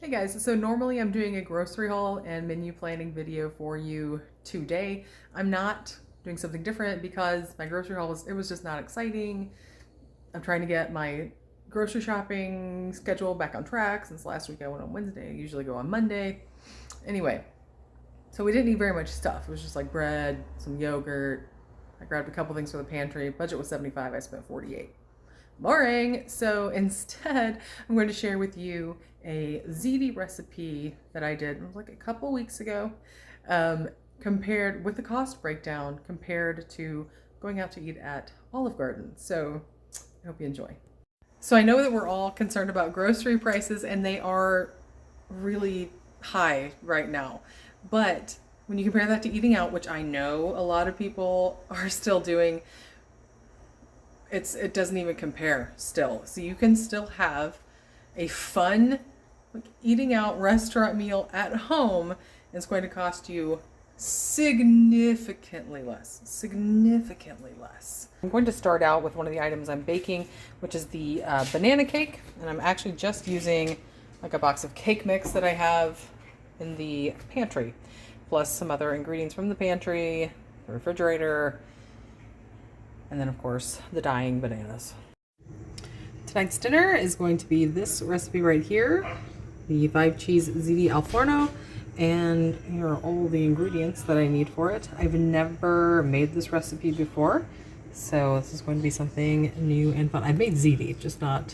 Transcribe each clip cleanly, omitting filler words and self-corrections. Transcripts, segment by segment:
Hey guys, so normally I'm doing a grocery haul and menu planning video for you today. I'm not doing something different because my grocery haul was just not exciting. I'm trying to get my grocery shopping schedule back on track since last week I went on Wednesday. I usually go on Monday. Anyway, so we didn't eat very much stuff. It was just like bread, some yogurt. I grabbed a couple things for the pantry. Budget was 75, I spent 48. Boring. So instead, I'm going to share with you a ziti recipe that I did like a couple weeks ago, compared with the cost breakdown compared to going out to eat at Olive Garden. So I hope you enjoy. So I know that we're all concerned about grocery prices and they are really high right now. But when you compare that to eating out, which I know a lot of people are still doing, it doesn't even compare still. So you can still have a fun like eating out restaurant meal at home. It's going to cost you significantly less. Significantly less. I'm going to start out with one of the items I'm baking, which is the banana cake. And I'm actually just using like a box of cake mix that I have in the pantry, plus some other ingredients from the pantry, the refrigerator, and then of course the dying bananas. Tonight's dinner is going to be this recipe right here, the 5-cheese ziti al forno, and here are all the ingredients that I need for it. I've never made this recipe before, so this is going to be something new and fun. I've made ziti, just not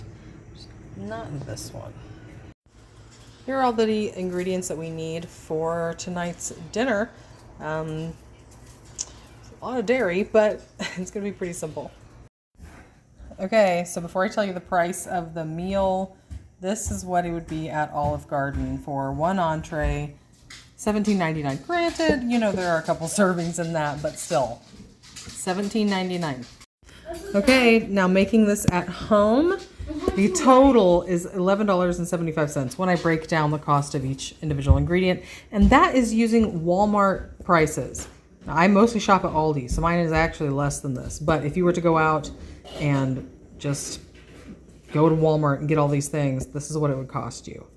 in this one. Here are all the ingredients that we need for tonight's dinner. A lot of dairy, but it's going to be pretty simple. Okay, so before I tell you the price of the meal, this is what it would be at Olive Garden for one entree, $17.99. Granted, you know, there are a couple servings in that, but still, $17.99. Okay, now making this at home, the total is $11.75 when I break down the cost of each individual ingredient, and that is using Walmart prices. Now, I mostly shop at Aldi, so mine is actually less than this, but if you were to go out and just go to Walmart and get all these things, this is what it would cost you.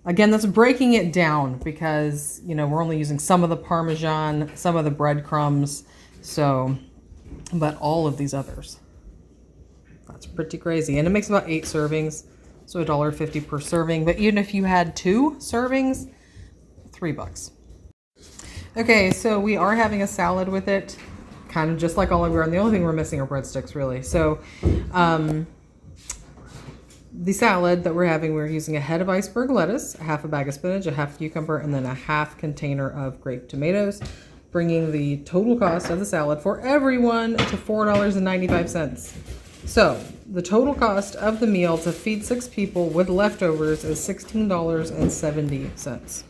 Again, that's breaking it down because, you know, we're only using some of the Parmesan, some of the breadcrumbs, so, but all of these others. That's pretty crazy. And it makes about 8 servings, so $1.50 per serving. But even if you had 2 servings, $3. Okay, so we are having a salad with it, kind of just like Olive Garden. The only thing we're missing are breadsticks, really. So the salad that we're having, we're using a head of iceberg lettuce, a half a bag of spinach, a half cucumber, and then a half container of grape tomatoes, bringing the total cost of the salad for everyone to $4.95. So the total cost of the meal to feed 6 people with leftovers is $16.70.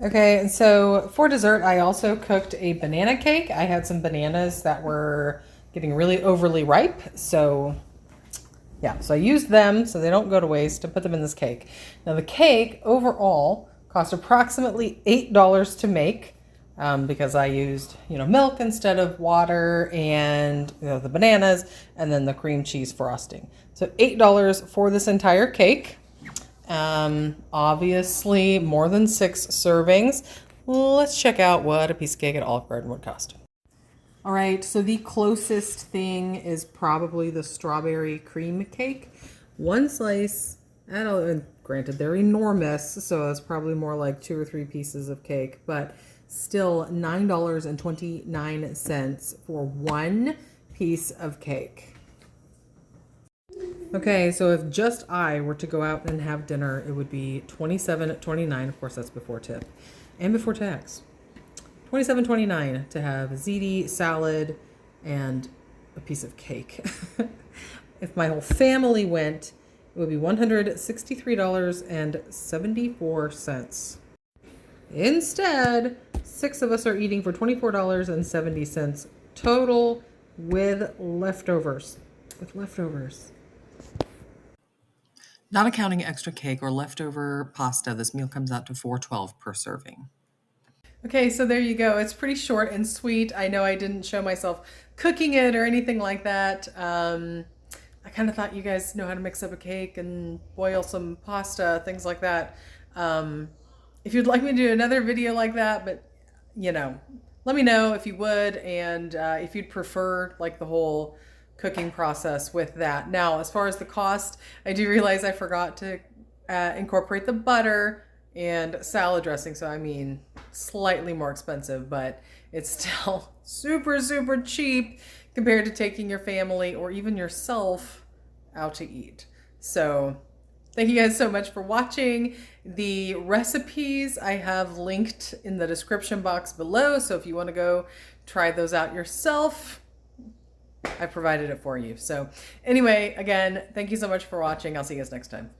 Okay, and so for dessert, I also cooked a banana cake. I had some bananas that were getting really overly ripe, so yeah, so I used them so they don't go to waste and put them in this cake. Now the cake overall cost approximately $8 to make because I used, you know, milk instead of water and, you know, the bananas and then the cream cheese frosting. So $8 for this entire cake. Obviously more than 6 servings. Let's check out what a piece of cake at Olive Garden would cost. All right, so the closest thing is probably the strawberry cream cake. One slice, and granted they're enormous, so it's probably more like 2 or 3 pieces of cake, but still $9.29 for one piece of cake. Okay, so if just I were to go out and have dinner, it would be $27.29. Of course, that's before tip and before tax. $27.29 to have ziti, salad, and a piece of cake. If my whole family went, it would be $163.74. Instead, 6 of us are eating for $24.70 total with leftovers. Not accounting extra cake or leftover pasta, this meal comes out to $4.12 per serving. Okay, so there you go. It's pretty short and sweet. I know I didn't show myself cooking it or anything like that, I kind of thought you guys know how to mix up a cake and boil some pasta, things like that. If you'd like me to do another video like that, but you know, let me know if you would, and if you'd prefer like the whole cooking process with that. Now, as far as the cost, I do realize I forgot to incorporate the butter and salad dressing. So I mean, slightly more expensive, but it's still super, super cheap compared to taking your family or even yourself out to eat. So thank you guys so much for watching. The recipes I have linked in the description box below. So if you want to go try those out yourself, I provided it for you. So anyway, again, thank you so much for watching. I'll see you guys next time.